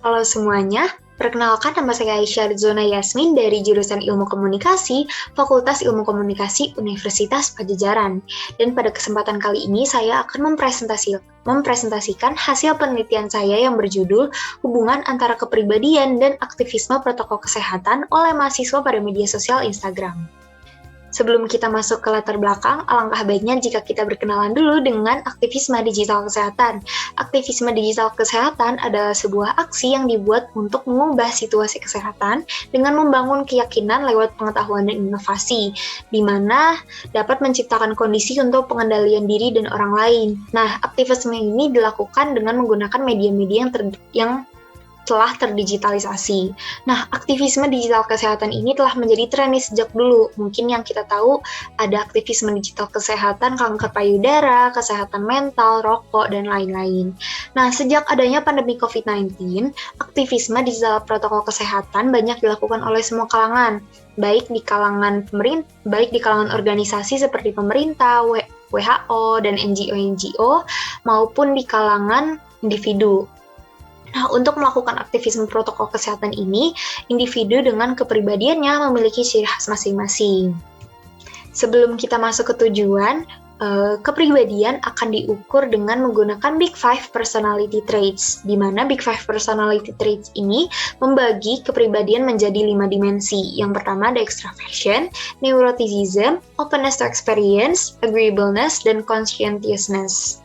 Halo semuanya, perkenalkan nama saya Aisyah Zona Yasmin dari jurusan Ilmu Komunikasi, Fakultas Ilmu Komunikasi Universitas Pajajaran. Dan pada kesempatan kali ini saya akan mempresentasikan hasil penelitian saya yang berjudul Hubungan Antara Kepribadian dan Aktivisme Protokol Kesehatan oleh Mahasiswa pada Media Sosial Instagram. Sebelum kita masuk ke latar belakang, alangkah baiknya jika kita berkenalan dulu dengan aktivisme digital kesehatan. Aktivisme digital kesehatan adalah sebuah aksi yang dibuat untuk mengubah situasi kesehatan dengan membangun keyakinan lewat pengetahuan dan inovasi, di mana dapat menciptakan kondisi untuk pengendalian diri dan orang lain. Nah, aktivisme ini dilakukan dengan menggunakan media-media yang telah terdigitalisasi. Nah, aktivisme digital kesehatan ini telah menjadi tren sejak dulu. Mungkin yang kita tahu ada aktivisme digital kesehatan kanker payudara, kesehatan mental, rokok, dan lain-lain. Nah, sejak adanya pandemi COVID-19, aktivisme digital protokol kesehatan banyak dilakukan oleh semua kalangan, baik di kalangan organisasi seperti pemerintah, WHO, dan NGO-NGO, maupun di kalangan individu. Nah, untuk melakukan aktivisme protokol kesehatan ini, individu dengan kepribadiannya memiliki ciri khas masing-masing. Sebelum kita masuk ke tujuan, kepribadian akan diukur dengan menggunakan Big Five Personality Traits, di mana Big Five Personality Traits ini membagi kepribadian menjadi 5 dimensi. Yang pertama ada extraversion, neuroticism, openness to experience, agreeableness, dan conscientiousness.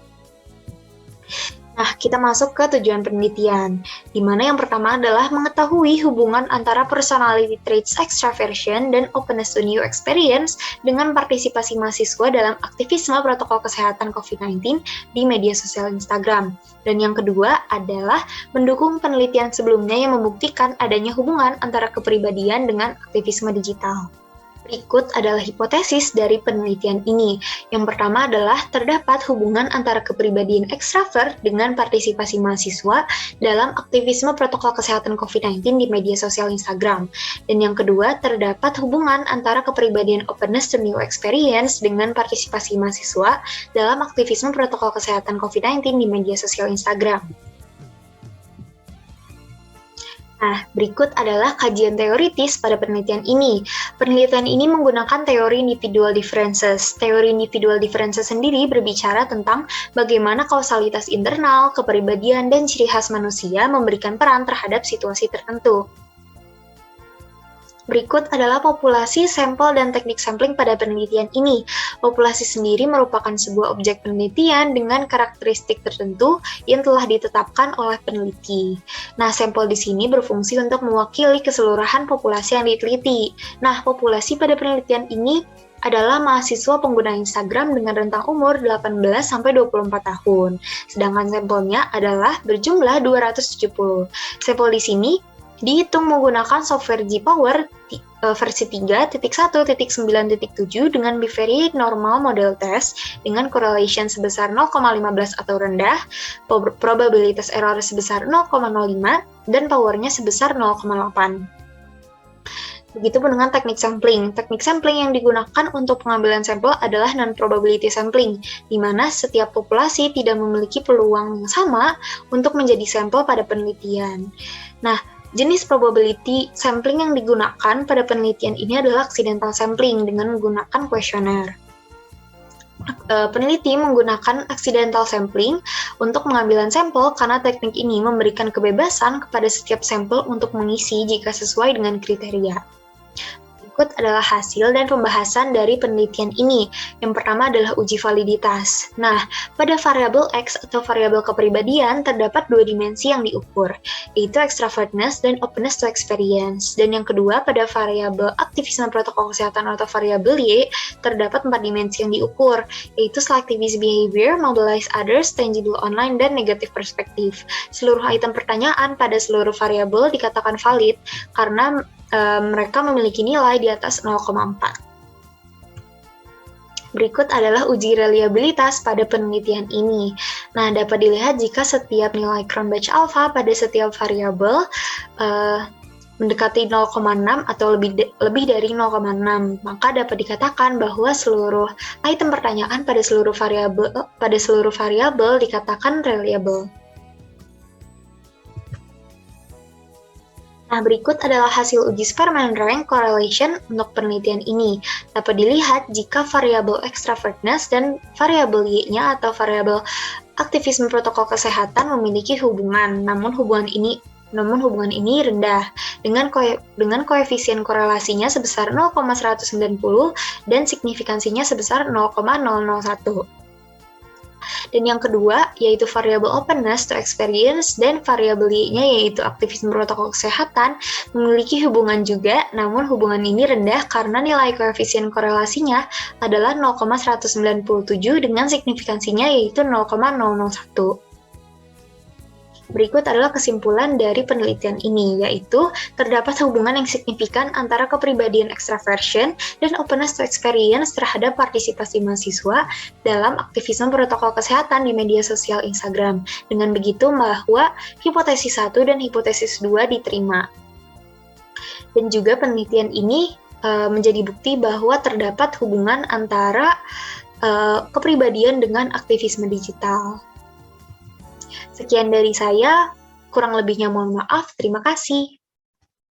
Nah, kita masuk ke tujuan penelitian, di mana yang pertama adalah mengetahui hubungan antara personality traits extraversion dan openness to new experience dengan partisipasi mahasiswa dalam aktivisme protokol kesehatan COVID-19 di media sosial Instagram. Dan yang kedua adalah mendukung penelitian sebelumnya yang membuktikan adanya hubungan antara kepribadian dengan aktivisme digital. Berikut adalah hipotesis dari penelitian ini. Yang pertama adalah terdapat hubungan antara kepribadian ekstrovert dengan partisipasi mahasiswa dalam aktivisme protokol kesehatan COVID-19 di media sosial Instagram. Dan yang kedua, terdapat hubungan antara kepribadian openness to new experience dengan partisipasi mahasiswa dalam aktivisme protokol kesehatan COVID-19 di media sosial Instagram. Nah, berikut adalah kajian teoritis pada penelitian ini. Penelitian ini menggunakan teori individual differences. Teori individual differences sendiri berbicara tentang bagaimana kausalitas internal, kepribadian, dan ciri khas manusia memberikan peran terhadap situasi tertentu. Berikut adalah populasi, sampel, dan teknik sampling pada penelitian ini. Populasi sendiri merupakan sebuah objek penelitian dengan karakteristik tertentu yang telah ditetapkan oleh peneliti. Nah, sampel di sini berfungsi untuk mewakili keseluruhan populasi yang diteliti. Nah, populasi pada penelitian ini adalah mahasiswa pengguna Instagram dengan rentang umur 18-24 tahun. Sedangkan sampelnya adalah berjumlah 270. Sampel di sini dihitung menggunakan software G-Power versi 3.1.9.7 dengan bivariate normal model test dengan correlation sebesar 0,15 atau rendah, probabilitas error sebesar 0,05, dan powernya sebesar 0,8. Begitupun dengan teknik sampling. Teknik sampling yang digunakan untuk pengambilan sampel adalah non-probability sampling, di mana setiap populasi tidak memiliki peluang yang sama untuk menjadi sampel pada penelitian. Nah, jenis probability sampling yang digunakan pada penelitian ini adalah accidental sampling dengan menggunakan kuesioner. Peneliti menggunakan accidental sampling untuk pengambilan sampel karena teknik ini memberikan kebebasan kepada setiap sampel untuk mengisi jika sesuai dengan kriteria. Berikut adalah hasil dan pembahasan dari penelitian ini. Yang pertama adalah uji validitas. Nah, pada variabel X atau variabel kepribadian terdapat dua dimensi yang diukur, yaitu extrovertness dan openness to experience. Dan yang kedua, pada variabel aktivisme protokol kesehatan atau variabel Y terdapat 4 dimensi yang diukur, yaitu selectivist behavior, mobilize others, tangible online, dan negative perspective. Seluruh item pertanyaan pada seluruh variabel dikatakan valid karena mereka memiliki nilai di atas 0,4. Berikut adalah uji reliabilitas pada penelitian ini. Nah, dapat dilihat jika setiap nilai Cronbach alpha pada setiap variabel mendekati 0,6 atau lebih dari 0,6, maka dapat dikatakan bahwa seluruh item pertanyaan pada seluruh variabel dikatakan reliable. Nah, berikut adalah hasil uji Spearman Rank Correlation untuk penelitian ini. Dapat dilihat jika variabel extrovertness dan variabel Y-nya atau variabel aktivisme protokol kesehatan memiliki hubungan, namun hubungan ini rendah dengan koefisien korelasinya sebesar 0,190 dan signifikansinya sebesar 0,001. Dan yang kedua, yaitu variabel openness to experience dan variabel Y-nya yaitu aktivisme protokol kesehatan memiliki hubungan juga, namun hubungan ini rendah karena nilai koefisien korelasinya adalah 0,197 dengan signifikansinya yaitu 0,001. Berikut adalah kesimpulan dari penelitian ini, yaitu terdapat hubungan yang signifikan antara kepribadian extraversion dan openness to experience terhadap partisipasi mahasiswa dalam aktivisme protokol kesehatan di media sosial Instagram. Dengan begitu, bahwa hipotesis 1 dan hipotesis 2 diterima. Dan juga penelitian ini menjadi bukti bahwa terdapat hubungan antara kepribadian dengan aktivisme digital. Sekian dari saya, kurang lebihnya mohon maaf, terima kasih.